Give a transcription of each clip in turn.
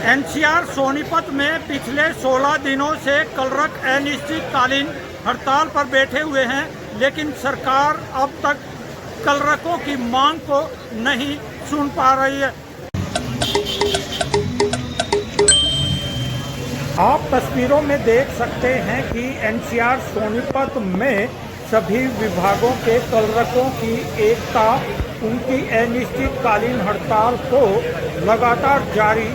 NCR Sonipat में पिछले 16 दिनों से कलरक अनिश्चितकालीन हड़ताल पर बैठे हुए हैं, लेकिन सरकार अब तक कलरकों की मांग को नहीं सुन पा रही है। आप तस्वीरों में देख सकते हैं कि एनसीआर सोनीपत में सभी विभागों के कलरकों की एकता उनकी अनिश्चितकालीन हड़ताल को लगातार जारी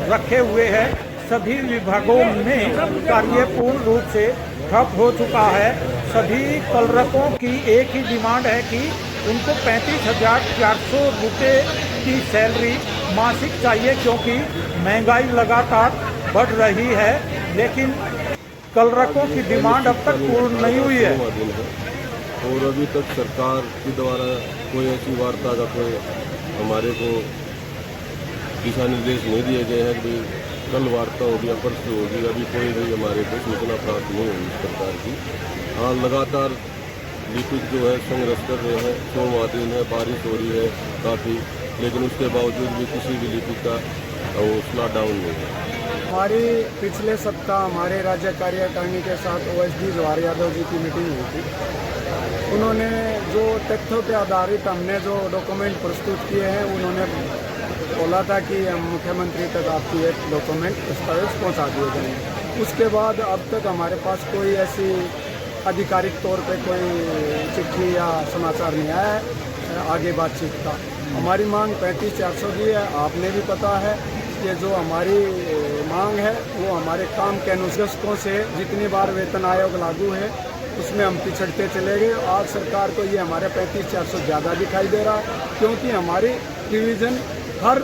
रखे हुए है। सभी विभागों में कार्य पूर्ण रूप से ठप हो चुका है। सभी कलरकों की एक ही डिमांड है कि उनको 35,400 रुपये की सैलरी मासिक चाहिए, क्योंकि महंगाई लगातार बढ़ रही है। लेकिन कलरकों की डिमांड अब तक पूर्ण नहीं हुई है और अभी तक सरकार के द्वारा कोई ऐसी वार्ता का कोई हमारे को दिशा निर्देश नहीं दिए गए हैं कि कल वार्ता होगी या परसों होगी। अभी कोई भी हमारे को सूचना प्राप्त नहीं हुई सरकार की। हाँ, लगातार लिपिक जो है संघर्ष कर रहे हैं। सोमवार दिन है, बारिश हो रही है काफ़ी, लेकिन उसके बावजूद भी किसी भी लिपिक का हौसला डाउन नहीं है। हमारी पिछले सप्ताह हमारे राज्य कार्यकारिणी के साथ OSD जवाहर यादव जी की मीटिंग हुई थी। उन्होंने जो तथ्यों पे आधारित हमने जो डॉक्यूमेंट प्रस्तुत किए हैं, उन्होंने बोला था कि हम मुख्यमंत्री तक आपकी एक डॉक्यूमेंट दस्तावेज पहुँचा दिए जाएंगे। उसके बाद अब तक हमारे पास कोई ऐसी आधिकारिक तौर पे कोई चिट्ठी या समाचार नहीं आया है आगे बातचीत का। हमारी मांग 35,400 की है। आपने भी पता है कि जो हमारी मांग है वो हमारे काम के अनुष्ठों से जितनी बार वेतन आयोग लागू है उसमें हम पिछड़ते चले गए। आज सरकार को ये हमारे 35,400 ज़्यादा दिखाई दे रहा है, क्योंकि हमारी डिवीज़न हर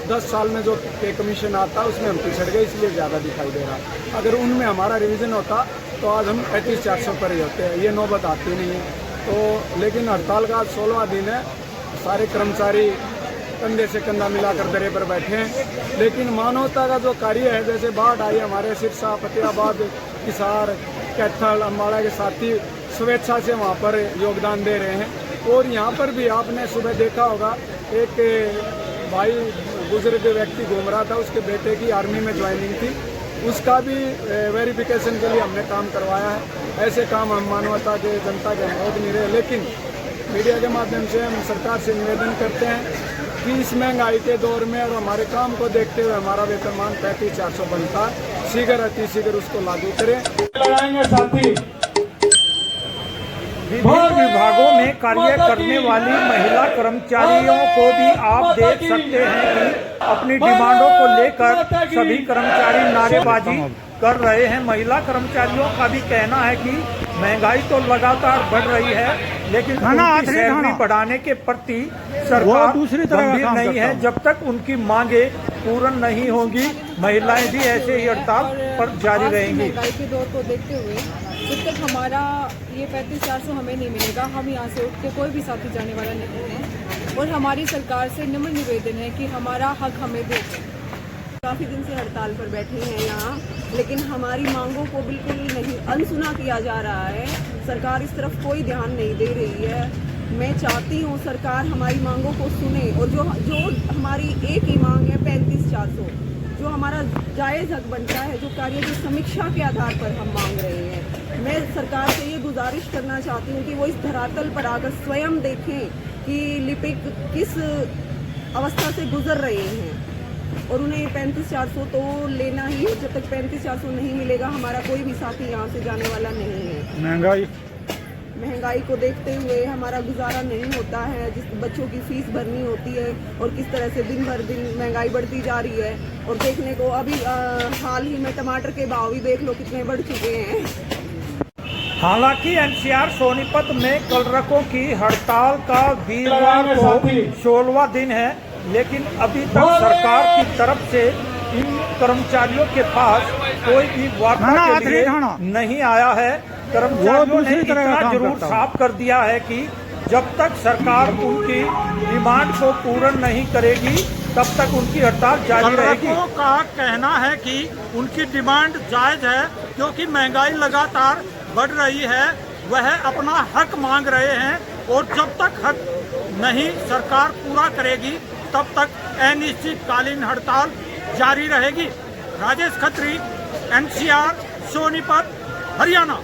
10 साल में जो पे कमीशन आता है उसमें हम पिछड़ गए, इसलिए ज़्यादा दिखाई दे रहा है। अगर उनमें हमारा रिवीजन होता तो आज हम 35,400 पर ही होते हैं। ये नौबत आती नहीं है। तो लेकिन हड़ताल का 16वां दिन है। सारे कर्मचारी कंधे से कंधा मिलाकर दरे पर बैठे हैं, लेकिन मानवता का जो कार्य है, जैसे बाढ़ आई हमारे सिरसा, फतेहाबाद, हिसार, कैथल, अम्बाड़ा के साथी स्वेच्छा से वहाँ पर योगदान दे रहे हैं। और यहाँ पर भी आपने सुबह देखा होगा एक भाई बुजुर्ग व्यक्ति घूम रहा था, उसके बेटे की आर्मी में ज्वाइनिंग थी, उसका भी वेरिफिकेशन के लिए हमने काम करवाया है। ऐसे काम हम मानवता के जनता के अनुरोध नहीं रहे, लेकिन मीडिया के माध्यम से हम सरकार से निवेदन करते हैं कि इस महंगाई के दौर में और हमारे काम को देखते हुए हमारा वेतनमान 35,400 बनता है, शीघ्र अतिशीघ्र उसको लागू करें। लगाएंगे साथी। विभिन्न विभागों में कार्य करने वाली महिला कर्मचारियों को भी आप देख सकते हैं कि अपनी डिमांडों को लेकर सभी कर्मचारी नारेबाजी कर रहे हैं। महिला कर्मचारियों का भी कहना है कि महंगाई तो लगातार बढ़ रही है, लेकिन उनकी सैलरी बढ़ाने के प्रति सरकार गंभीर नहीं है। जब तक उनकी मांगे पूर्ण नहीं होगी, महिलाएं भी ऐसे ही हड़ताल पर जारी रहेंगी। महंगाई के दौर को देखते हुए जब तक हमारा ये 35,400 हमें नहीं मिलेगा, हम यहाँ से उठ के कोई भी साथी जाने वाला नहीं है। और हमारी सरकार से नम्र निवेदन है कि हमारा हक हमें दे। काफ़ी दिन से हड़ताल पर बैठे हैं यहाँ, लेकिन हमारी मांगों को बिल्कुल नहीं अनसुना किया जा रहा है। सरकार इस तरफ कोई ध्यान नहीं दे रही है। मैं चाहती हूँ सरकार हमारी मांगों को सुने, और जो हमारी एक ही मांग है 35,400, जो हमारा जायज़ हक बनता है, जो कार्य की समीक्षा के आधार पर हम मांग रहे हैं। मैं सरकार से ये गुजारिश करना चाहती हूँ कि वो इस धरातल पर आकर स्वयं देखें कि लिपिक किस अवस्था से गुजर रहे हैं, और उन्हें 35,400 तो लेना ही है। जब तक 35,400 नहीं मिलेगा, हमारा कोई भी साथी यहाँ से जाने वाला नहीं है। महंगाई को देखते हुए हमारा गुजारा नहीं होता है। जिस बच्चों की फीस भरनी होती है, और किस तरह से दिन भर दिन महंगाई बढ़ती जा रही है। और देखने को अभी हाल ही में टमाटर के भाव भी देख लो कितने बढ़ चुके हैं। हालांकि एनसीआर सोनीपत में कलरकों की हड़ताल का वीरवार को 16वां दिन है, लेकिन अभी तक सरकार की तरफ से इन कर्मचारियों के पास कोई भी वार्ता के लिए नहीं आया है। कर्मचारियों ने इतना जरूर साफ कर दिया है कि जब तक सरकार उनकी डिमांड को पूर्ण नहीं करेगी, तब तक उनकी हड़ताल जारी रहेगी। कलरकों का कहना है कि उनकी डिमांड जायज है, क्योंकि महंगाई लगातार बढ़ रही है। वह अपना हक मांग रहे हैं, और जब तक हक नहीं सरकार पूरा करेगी, तब तक अनिश्चितकालीन हड़ताल जारी रहेगी। राजेश खत्री, NCR, सोनीपत, हरियाणा।